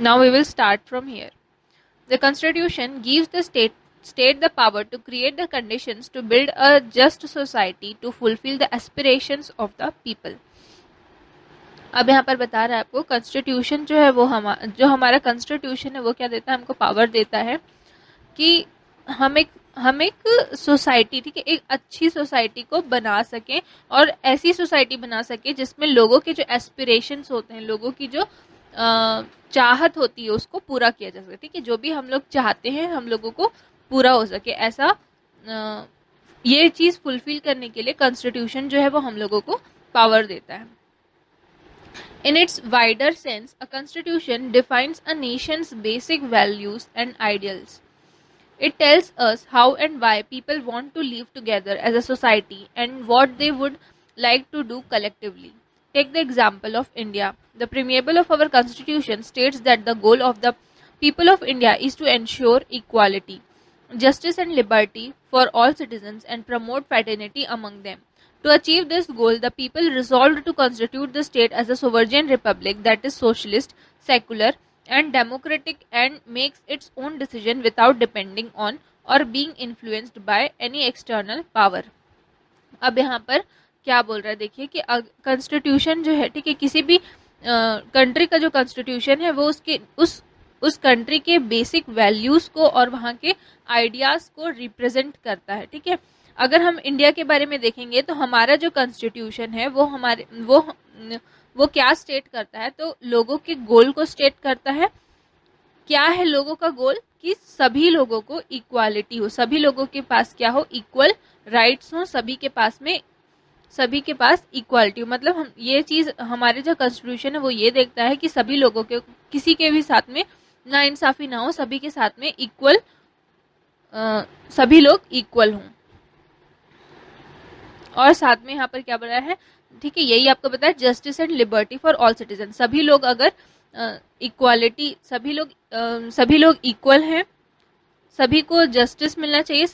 Now we will start from here. The Constitution gives the state the power to create the conditions to build a just society to fulfill the aspirations of the people. अब यहाँ पर बता रहा है आपको constitution जो है वो हमारा कॉन्स्टिट्यूशन है वो क्या देता है, हमको पावर देता है कि हम एक सोसाइटी, ठीक है, एक अच्छी सोसाइटी को बना सकें और ऐसी सोसाइटी बना सके जिसमें लोगों के जो एस्पिरेशंस होते हैं, लोगों की जो चाहत होती है उसको पूरा किया जा सके, ठीक है, जो भी हम लोग चाहते हैं हम लोगों को पूरा हो सके, ऐसा ये चीज़ फुलफिल करने के लिए कॉन्स्टिट्यूशन जो है वो हम लोगों को पावर देता है. In its wider sense, a constitution defines a nation's basic values and ideals. It tells us how and why people want to live together as a society and what they would like to do collectively. Take the example of India. The preamble of our constitution states that the goal of the people of India is to ensure equality, justice and liberty for all citizens and promote fraternity among them. To achieve this goal, the people resolved to constitute the state as a sovereign republic that is socialist, secular, and democratic and makes its own decision without depending on or being influenced by any external power. अब यहाँ पर क्या बोल रहा है देखिए कि constitution जो है, ठीक है, किसी भी कंट्री का जो कॉन्स्टिट्यूशन है वो उसके उस कंट्री के बेसिक वैल्यूज़ को और वहाँ के आइडियाज़ को रिप्रेजेंट करता है, ठीक है. अगर हम इंडिया के बारे में देखेंगे तो हमारा जो कॉन्स्टिट्यूशन है वो क्या स्टेट करता है, तो लोगों के गोल को स्टेट करता है. क्या है लोगों का गोल? कि सभी लोगों को इक्वालिटी हो, सभी लोगों के पास क्या हो, इक्वल राइट्स हो, सभी के पास इक्वालिटी हो. मतलब हम ये चीज़, हमारे जो कॉन्स्टिट्यूशन है वो ये देखता है कि सभी लोगों के, किसी के भी साथ में नाइंसाफ़ी ना हो, सभी के साथ में इक्वल, सभी लोग इक्वल हों. और साथ में यहाँ पर क्या बोला है, ठीक है, यही आपको बताया, justice and liberty for all citizen. सभी लोग अगर इक्वालिटी, सभी लोग इक्वल हैं, सभी को जस्टिस मिलना चाहिए,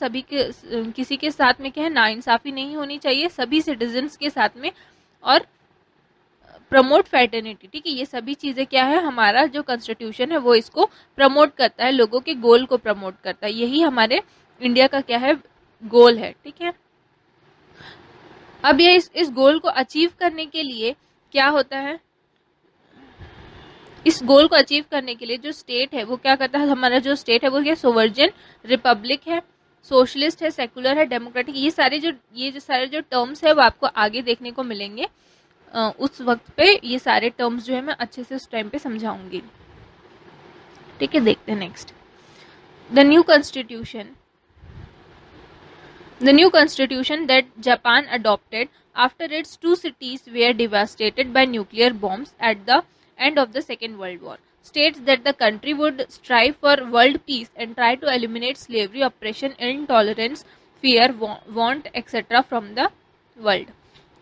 किसी के साथ में क्या है, नाइंसाफ़ी नहीं होनी चाहिए सभी सिटीजन्स के साथ में, और प्रमोट फ्रेटर्निटी, ठीक है, ये सभी चीज़ें क्या है, हमारा जो कॉन्स्टिट्यूशन है वो इसको प्रमोट करता है, लोगों के गोल को प्रमोट करता है. यही हमारे इंडिया का क्या है, गोल है, ठीक है. अब ये इस गोल को अचीव करने के लिए क्या होता है, इस गोल को अचीव करने के लिए जो स्टेट है वो क्या करता है, हमारा जो स्टेट है वो क्या, सोवर्जन रिपब्लिक है, सोशलिस्ट है, सेकुलर है, डेमोक्रेटिक. ये सारे जो टर्म्स है वो आपको आगे देखने को मिलेंगे. उस वक्त पे ये सारे टर्म्स जो है मैं अच्छे से उस टाइम पे समझाऊंगी, ठीक है. देखते हैं next. The new constitution that Japan adopted after its two cities were devastated by nuclear bombs at the end of the Second World War states that the country would strive for world peace and try to eliminate slavery, oppression, intolerance, fear, want, etc. from the world.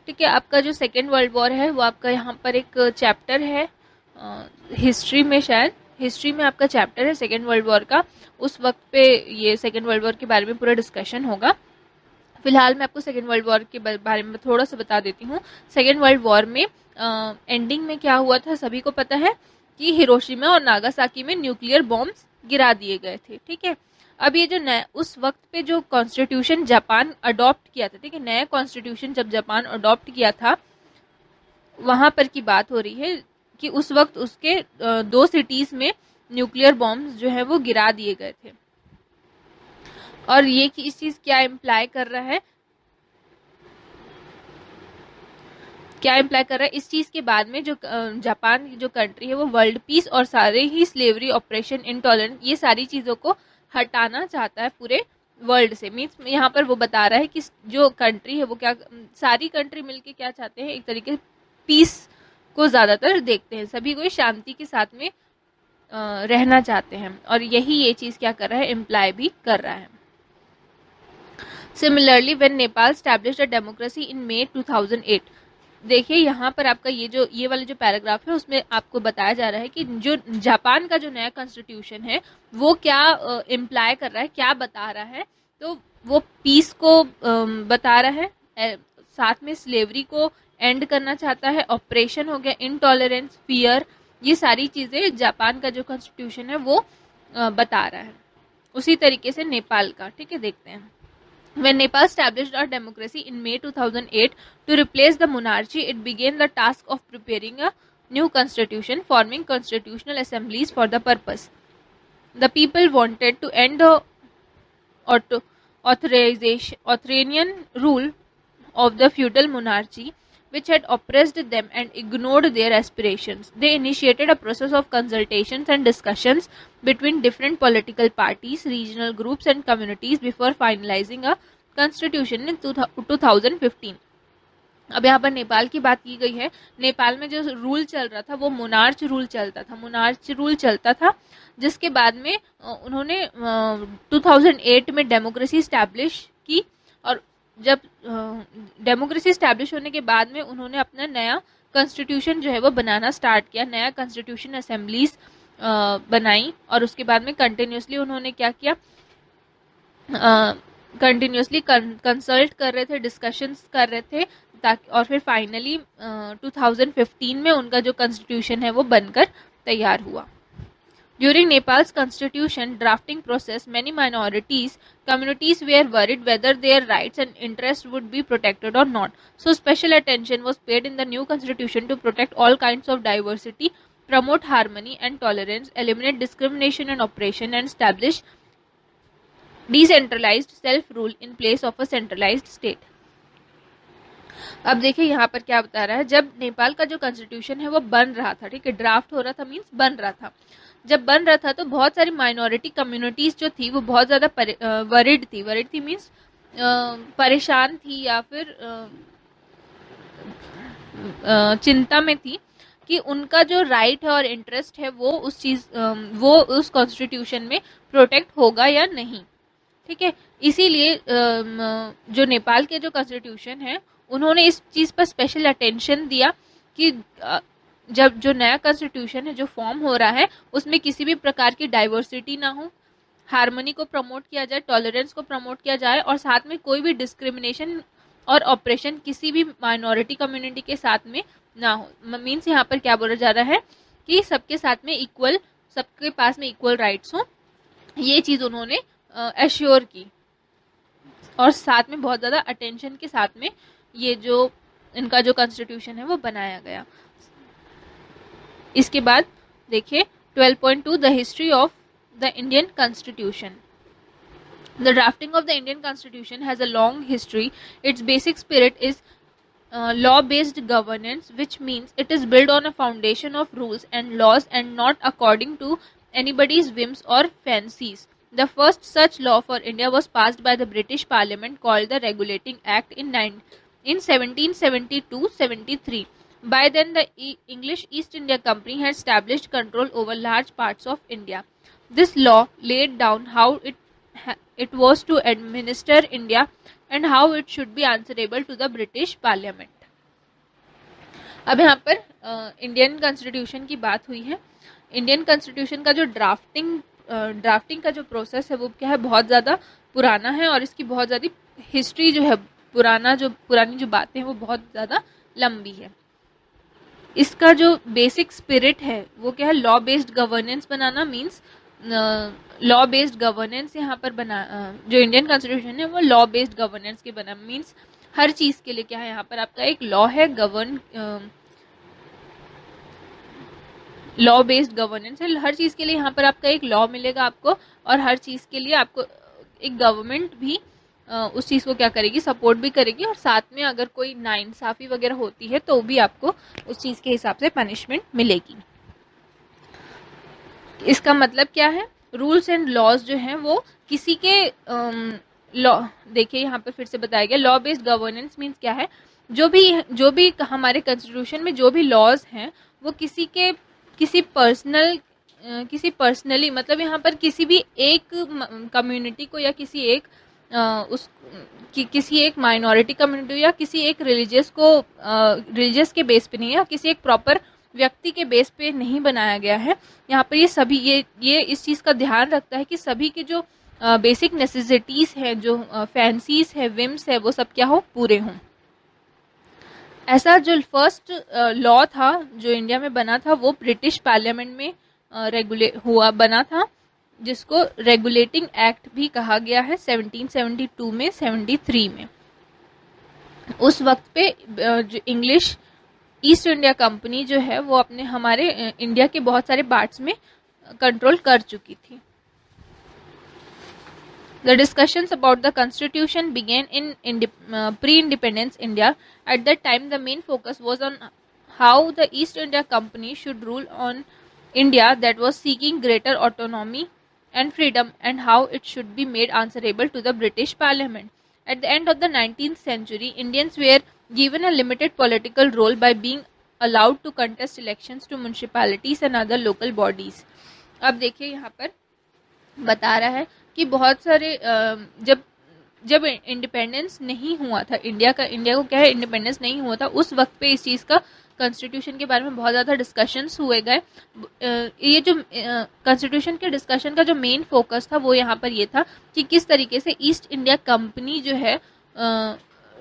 ठीक है, आपका जो second world war है वो आपका यहाँ पर एक चैप्टर है हिस्ट्री में, शायद हिस्ट्री में आपका चैप्टर है सेकेंड वर्ल्ड वॉर का. उस वक्त पे ये सेकेंड वर्ल्ड वॉर के बारे में पूरा डिस्कशन होगा. फिलहाल मैं आपको सेकेंड वर्ल्ड वॉर के बारे में थोड़ा सा बता देती हूँ. सेकेंड वर्ल्ड वॉर में एंडिंग में क्या हुआ था सभी को पता है कि हिरोशिमा और नागासाकी में न्यूक्लियर बॉम्ब्स गिरा दिए गए थे, ठीक है. अब ये जो उस वक्त पे जो कॉन्स्टिट्यूशन जापान अडॉप्ट किया था, ठीक है, नया कॉन्स्टिट्यूशन जब जापान अडॉप्ट किया था वहाँ पर की बात हो रही है कि उस वक्त उसके 2 सिटीज़ में न्यूक्लियर बॉम्ब्स जो है वो गिरा दिए गए थे. और ये कि इस चीज़ क्या इम्प्लाई कर रहा है, इस चीज़ के बाद में जो जापान की जो कंट्री है वो वर्ल्ड पीस और सारे ही स्लेवरी, ऑपरेशन, इंटॉलरेंस, ये सारी चीज़ों को हटाना चाहता है पूरे वर्ल्ड से. मीन्स यहाँ पर वो बता रहा है कि जो कंट्री है वो क्या, सारी कंट्री मिलके क्या चाहते हैं, एक तरीके पीस को ज़्यादातर देखते हैं, सभी को शांति के साथ में रहना चाहते हैं. और यही ये चीज़ क्या कर रहा है, इम्प्लाई भी कर रहा है. Similarly when Nepal established a democracy in May 2008, देखिए यहाँ पर आपका ये वाला जो पैराग्राफ है उसमें आपको बताया जा रहा है कि जो जापान का जो नया कॉन्स्टिट्यूशन है वो क्या इम्प्लाई कर रहा है, क्या बता रहा है, तो वो पीस को बता रहा है, साथ में स्लेवरी को एंड करना चाहता है, ऑपरेशन हो गया, इनटॉलरेंस, फियर, ये सारी चीज़ें जापान का जो कॉन्स्टिट्यूशन है वो बता रहा है। उसी तरीके से नेपाल का, ठीक है, देखते हैं। When Nepal established a democracy in May 2008 to replace the monarchy, it began the task of preparing a new constitution, forming constitutional assemblies for the purpose. The people wanted to end the authoritarian rule of the feudal monarchy, which had oppressed them and ignored their aspirations. They initiated a process of consultations and discussions between different political parties, regional groups, and communities before finalizing a constitution in 2015. अब यहाँ पर नेपाल की बात की गई है। नेपाल में जो रूल चल रहा था वो मोनार्च रूल चलता था, जिसके बाद में उन्होंने 2008 में डेमोक्रेसी स्टैब्लिश की, और जब डेमोक्रेसी स्टैब्लिश होने के बाद में उन्होंने अपना नया कॉन्स्टिट्यूशन जो है वो बनाना स्टार्ट किया, नया कॉन्स्टिट्यूशन असेंबलीज बनाई, और उसके बाद में कंटिन्यूसली उन्होंने क्या किया, कंटिन्यूसली कंसल्ट कर रहे थे, डिस्कशंस कर रहे थे, ताकि और फिर फाइनली 2015 में उनका जो कॉन्स्टिट्यूशन है वो बनकर तैयार हुआ। During Nepal's constitution drafting process, many minorities communities were worried whether their rights and interests would be protected or not. So special attention was paid in the new constitution to protect all kinds of diversity, promote harmony and tolerance, eliminate discrimination and oppression, and establish decentralized self-rule in place of a centralized state. अब देखिए यहाँ पर क्या बता रहा है, जब नेपाल का जो कॉन्स्टिट्यूशन है वो बन रहा था, ठीक है, ड्राफ्ट हो रहा था मीन्स बन रहा था, जब बन रहा था तो बहुत सारी माइनॉरिटी कम्युनिटीज जो थी वो बहुत ज़्यादा वरिड थी मीन्स परेशान थी या फिर चिंता में थी कि उनका जो राइट है और इंटरेस्ट है वो उस कॉन्स्टिट्यूशन में प्रोटेक्ट होगा या नहीं, ठीक है। इसीलिए जो नेपाल के जो कॉन्स्टिट्यूशन है उन्होंने इस चीज़ पर स्पेशल अटेंशन दिया कि जब जो नया कॉन्स्टिट्यूशन है जो फॉर्म हो रहा है उसमें किसी भी प्रकार की डाइवर्सिटी ना हो, हार्मनी को प्रमोट किया जाए, टॉलरेंस को प्रमोट किया जाए, और साथ में कोई भी डिस्क्रिमिनेशन और ऑपरेशन किसी भी माइनॉरिटी कम्युनिटी के साथ में ना हो। मीन्स यहाँ पर क्या बोला जा रहा है कि सबके साथ में इक्वल, सबके पास में इक्वल राइट्स हो, ये चीज़ उन्होंने एश्योर की, और साथ में बहुत ज़्यादा अटेंशन के साथ में ये जो इनका जो कॉन्स्टिट्यूशन है वो बनाया गया। इसके बाद देखिए 12.2 the history of the Indian constitution. The drafting of the Indian Constitution has a long history. Its basic spirit is law-based governance, which means it is built on a foundation of rules and laws and not according to anybody's whims or fancies. The first such law for India was passed by the British Parliament called the Regulating Act in 1772-73. By then, the English East India Company had established control over large parts of India. This law laid down how it was to administer India and how it should be answerable to the British Parliament. अब यहाँ पर Indian constitution की बात हुई है। Indian constitution का जो drafting का जो प्रोसेस है वो क्या है, बहुत ज़्यादा पुराना है, और इसकी बहुत ज़्यादा हिस्ट्री जो है, पुरानी जो बातें हैं वो बहुत ज़्यादा लंबी है। इसका जो बेसिक स्पिरिट है वो क्या है, लॉ बेस्ड गवर्नेंस बनाना, मीन्स लॉ बेस्ड गवर्नेंस यहाँ पर बना, जो इंडियन कॉन्स्टिट्यूशन है वो लॉ बेस्ड गवर्नेंस के बना, मीन्स हर चीज़ के लिए क्या है, यहाँ पर आपका एक लॉ है, लॉ बेस्ड गवर्नेंस है, हर चीज़ के लिए यहाँ पर आपका एक लॉ मिलेगा आपको, और हर चीज़ के लिए आपको एक गवर्नमेंट भी उस चीज़ को क्या करेगी, सपोर्ट भी करेगी, और साथ में अगर कोई नाइंसाफ़ी वगैरह होती है तो भी आपको उस चीज़ के हिसाब से पनिशमेंट मिलेगी। इसका मतलब क्या है, रूल्स एंड लॉज जो हैं वो किसी के लॉ, देखिए यहाँ पर फिर से बताया गया, लॉ बेस्ड गवर्नेंस मीन्स क्या है, जो भी हमारे कॉन्स्टिट्यूशन में जो भी लॉज हैं वो किसी पर्सनली मतलब यहाँ पर किसी भी एक कम्युनिटी को या किसी एक माइनॉरिटी कम्युनिटी या किसी एक रिलीजियस के बेस पे नहीं, या किसी एक प्रॉपर व्यक्ति के बेस पे नहीं बनाया गया है। यहाँ पर ये इस चीज़ का ध्यान रखता है कि सभी के जो बेसिक नेसेसिटीज़ हैं, जो फैंसीज है, विम्स है, वो सब क्या हो, पूरे हों। ऐसा जो फर्स्ट लॉ था जो इंडिया में बना था वो ब्रिटिश पार्लियामेंट में बना था, जिसको रेगुलेटिंग एक्ट भी कहा गया है 1772 में 73 में। उस वक्त पे जो इंग्लिश ईस्ट इंडिया कंपनी जो है वो अपने हमारे इंडिया के बहुत सारे पार्ट्स में कंट्रोल कर चुकी थी। The discussions about the constitution began in pre-independence India. At that time, the main focus was on how the East India Company should rule on India, that was seeking greater autonomy and freedom, and how it should be made answerable to the British Parliament. At the end of the 19th century, Indians were given a limited political role by being allowed to contest elections to municipalities and other local bodies. अब देखिए यहाँ पर बता रहा है कि बहुत सारे जब जब इंडिपेंडेंस नहीं हुआ था इंडिया को क्या है, इंडिपेंडेंस नहीं हुआ था, उस वक्त पे इस चीज़ का कॉन्स्टिट्यूशन के बारे में बहुत ज़्यादा डिस्कशंस हुए गए। ये जो कॉन्स्टिट्यूशन के डिस्कशन का जो मेन फोकस था वो यहाँ पर ये था कि किस तरीके से ईस्ट इंडिया कंपनी जो है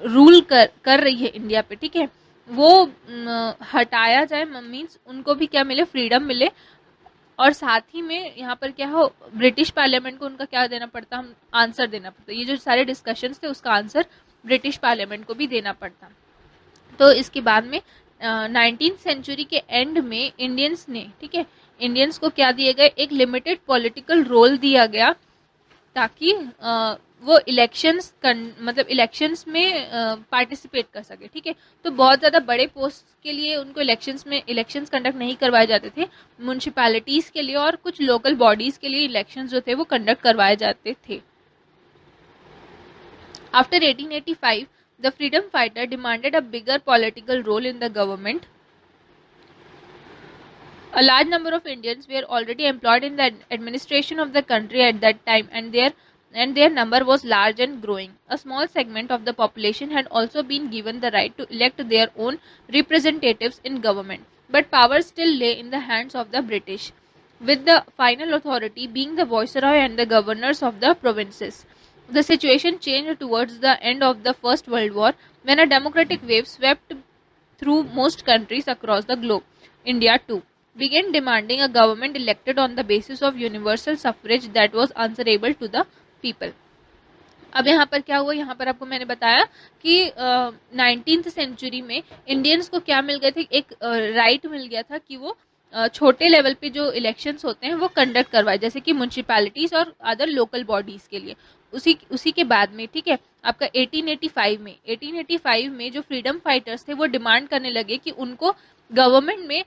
रूल कर रही है इंडिया पे, ठीक है, वो हटाया जाए, मीन्स उनको भी क्या मिले, फ्रीडम मिले। और साथ ही में यहाँ पर क्या हो, ब्रिटिश पार्लियामेंट को उनका क्या देना पड़ता, हम आंसर देना पड़ता। ये जो सारे डिस्कशंस थे उसका आंसर ब्रिटिश पार्लियामेंट को भी देना पड़ता। तो इसके बाद में 19th सेंचुरी के एंड में इंडियंस ने, ठीक है, इंडियंस को क्या दिए गए, एक लिमिटेड पॉलिटिकल रोल दिया गया ताकि वो मतलब इलेक्शंस में पार्टिसिपेट कर सके, ठीक है। तो बहुत ज़्यादा बड़े पोस्ट के लिए उनको इलेक्शंस कंडक्ट नहीं करवाए जाते थे। म्यूनसिपैलिटीज़ के लिए और कुछ लोकल बॉडीज़ के लिए इलेक्शंस जो थे वो कंडक्ट करवाए जाते थे। After 1885 the freedom fighter demanded a bigger political role in the government. A large number of Indians were already employed in the administration of the country at that time, and their number was large and growing. A small segment of the population had also been given the right to elect their own representatives in government, but power still lay in the hands of the British, with the final authority being the viceroy and the governors of the provinces. The situation changed towards the end of the First World War, when a democratic wave swept through most countries across the globe. India too began demanding a government elected on the basis of universal suffrage that was answerable to the people. अब यहाँ पर क्या हुआ, यहाँ पर आपको मैंने बताया कि 19th सेंचुरी में इंडियंस को क्या मिल गए थे, एक राइट मिल गया था कि वो छोटे लेवल पे जो इलेक्शंस होते हैं वो कंडक्ट करवाए, जैसे कि म्यूनसिपैलिटीज और अदर लोकल बॉडीज के लिए। उसी के बाद में, ठीक है, आपका 1885 में जो फ्रीडम फाइटर्स थे वो डिमांड करने लगे कि उनको गवर्नमेंट में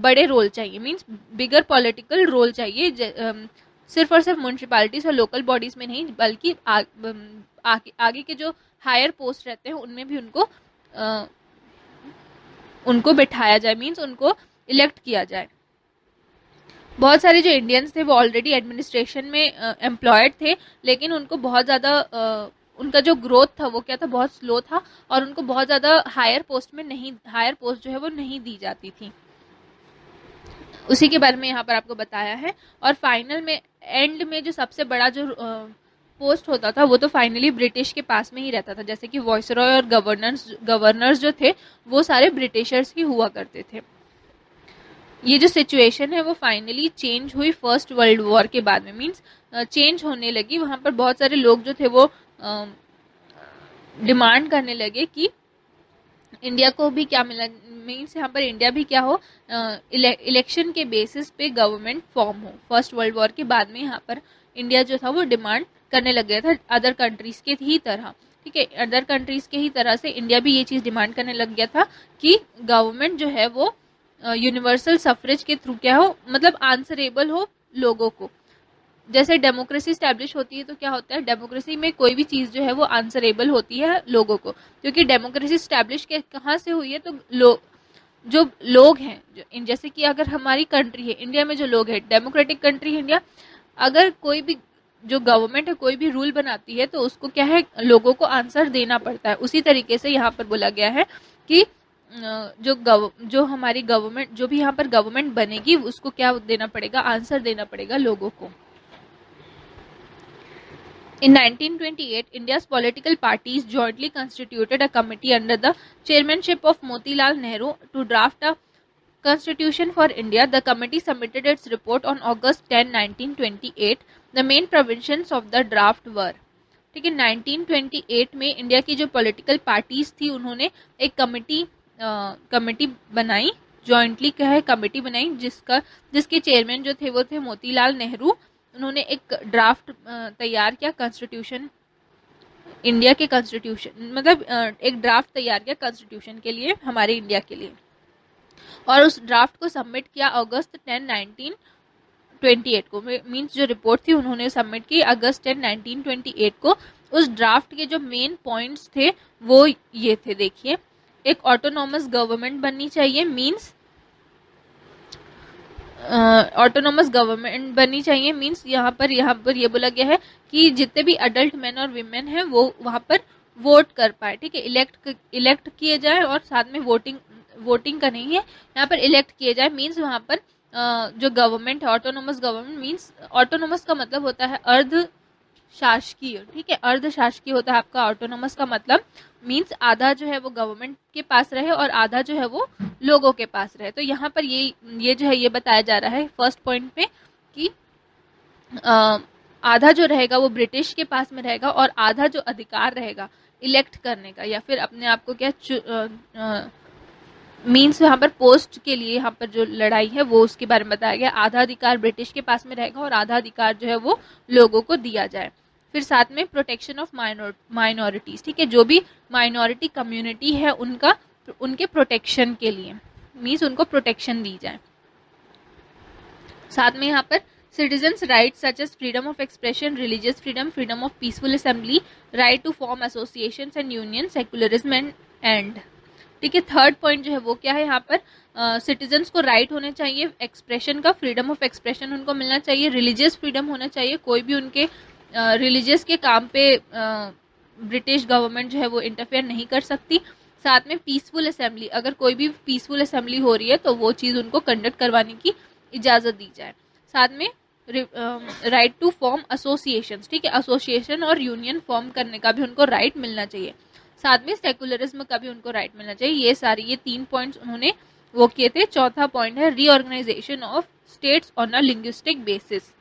बड़े रोल चाहिए, मींस बिगर पॉलिटिकल रोल चाहिए, सिर्फ और सिर्फ म्यूनसिपैलिटीज और लोकल बॉडीज में नहीं, बल्कि आगे के जो हायर पोस्ट रहते हैं उनमें भी उनको बिठाया जाए, मींस उनको इलेक्ट किया जाए। बहुत सारे जो इंडियंस थे वो ऑलरेडी एडमिनिस्ट्रेशन में एम्प्लॉयड थे, लेकिन उनको बहुत ज़्यादा उनका जो ग्रोथ था वो क्या था, बहुत स्लो था, और उनको बहुत ज़्यादा हायर पोस्ट जो है वो नहीं दी जाती थी। उसी के बारे में यहाँ पर आपको बताया है। और फाइनल में एंड में जो सबसे बड़ा जो पोस्ट होता था वो तो फाइनली ब्रिटिश के पास में ही रहता था, जैसे कि वॉइसरॉय और गवर्नर्स जो थे वो सारे ब्रिटिशर्स ही हुआ करते थे। ये जो सिचुएशन है वो फाइनली चेंज हुई फर्स्ट वर्ल्ड वॉर के बाद में, मींस चेंज होने लगी। वहाँ पर बहुत सारे लोग जो थे वो डिमांड करने लगे कि इंडिया को भी क्या मिला, मीन्स यहाँ पर इंडिया भी क्या हो, इलेक्शन के बेसिस पे गवर्नमेंट फॉर्म हो। फर्स्ट वर्ल्ड वॉर के बाद में यहाँ पर इंडिया जो था वो डिमांड करने लग गया था अदर कंट्रीज के ही तरह, ठीक है, अदर कंट्रीज के ही तरह से इंडिया भी ये चीज़ डिमांड करने लग गया था कि गवर्नमेंट जो है वो यूनिवर्सल सफरेज के थ्रू क्या हो, मतलब आंसरेबल हो लोगों को। जैसे डेमोक्रेसी स्टैब्लिश होती है तो क्या होता है, डेमोक्रेसी में कोई भी चीज़ जो है वो आंसरेबल होती है लोगों को, क्योंकि डेमोक्रेसी स्टैब्लिश कहाँ से हुई है, तो जो लोग हैं, जैसे कि अगर हमारी कंट्री है इंडिया में, जो लोग हैं, डेमोक्रेटिक कंट्री है इंडिया, अगर कोई भी जो गवर्नमेंट है कोई भी रूल बनाती है तो उसको क्या है, लोगों को आंसर देना पड़ता है। उसी तरीके से यहाँ पर बोला गया है कि जो हमारी गवर्नमेंट, जो भी यहाँ पर गवर्नमेंट बनेगी उसको क्या देना पड़ेगा, आंसर देना पड़ेगा लोगों को। In 1928, India's political parties jointly constituted a committee under the chairmanship of Motilal Nehru to draft a constitution for India. The committee submitted its report on August 10, 1928. The main provisions of the draft were, ठीक है, 1928 में India की जो political parties थी उन्होंने एक committee बनाई, jointly क्या है कमेटी बनाई, जिसके चेयरमैन जो थे वो थे मोतीलाल नेहरू। उन्होंने एक ड्राफ्ट तैयार किया कॉन्स्टिट्यूशन, इंडिया के कॉन्स्टिट्यूशन मतलब एक ड्राफ्ट तैयार किया कॉन्स्टिट्यूशन के लिए, हमारे इंडिया के लिए, और उस ड्राफ्ट को सबमिट किया अगस्त 10, 1928 को। मींस जो रिपोर्ट थी उन्होंने सबमिट की अगस्त 10, 1928 को। उस ड्राफ्ट के जो मेन पॉइंट्स थे वो ये थे, देखिए, एक ऑटोनॉमस गवर्नमेंट बननी चाहिए, मींस ऑटोनॉमस गवर्नमेंट बननी चाहिए, मींस यहाँ पर ये बोला गया है कि जितने भी अडल्ट मैन और वीमेन हैं वो वहाँ पर वोट कर पाए, ठीक है, इलेक्ट किए जाए, और साथ में वोटिंग का नहीं है, यहाँ पर इलेक्ट किए जाए। मींस वहाँ पर जो गवर्नमेंट है, ऑटोनॉमस गवर्नमेंट, मींस ऑटोनॉमस का मतलब होता है अर्ध शासकीय, ठीक है, अर्ध शासकीय होता है आपका ऑटोनॉमस का मतलब, मींस आधा जो है वो गवर्नमेंट के पास रहे और आधा जो है वो लोगों के पास रहे। तो यहाँ पर ये जो है ये बताया जा रहा है फर्स्ट पॉइंट पे कि आधा जो रहेगा वो ब्रिटिश के पास में रहेगा और आधा जो अधिकार रहेगा इलेक्ट करने का या फिर अपने आप को क्या मीन्स यहाँ पर पोस्ट के लिए यहाँ पर जो लड़ाई है वो उसके बारे में बताया गया। आधा अधिकार ब्रिटिश के पास में रहेगा और आधा अधिकार जो है वो लोगों को दिया जाए। फिर साथ में प्रोटेक्शन ऑफ माइनॉरिटीज, ठीक है, जो भी माइनॉरिटी कम्युनिटी है उनके प्रोटेक्शन के लिए, मीन्स उनको प्रोटेक्शन दी जाए। साथ में यहाँ पर citizens rights such as freedom of expression, religious freedom, freedom of peaceful assembly, right to form associations and union, secularism and, ठीक है। थर्ड पॉइंट जो है वो क्या है, यहाँ पर सिटीजन्स को राइट होने चाहिए एक्सप्रेशन का, फ्रीडम ऑफ एक्सप्रेशन उनको मिलना चाहिए, रिलीजियस फ्रीडम होना चाहिए, कोई भी उनके रिलीजियस के काम पे ब्रिटिश गवर्नमेंट जो है वो इंटरफेयर नहीं कर सकती। साथ में पीसफुल असेंबली, अगर कोई भी पीसफुल असेंबली हो रही है तो वो चीज़ उनको कंडक्ट करवाने की इजाज़त दी जाए। साथ में राइट टू फॉर्म एसोसिएशंस, ठीक है, एसोसिएशन और यूनियन फॉर्म करने का भी उनको राइट मिलना चाहिए। साथ में सेकुलरिज्म का भी उनको राइट मिलना चाहिए। ये 3 पॉइंट्स उन्होंने वो किए थे। चौथा पॉइंट है reorganisation of states on a linguistic basis,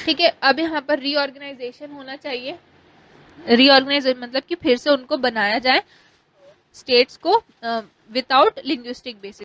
ठीक है। अब यहाँ पर रीऑर्गेनाइजेशन होना चाहिए, रीऑर्गेनाइजेशन मतलब कि फिर से उनको बनाया जाए स्टेट्स को विदाउट लिंग्विस्टिक बेसिस।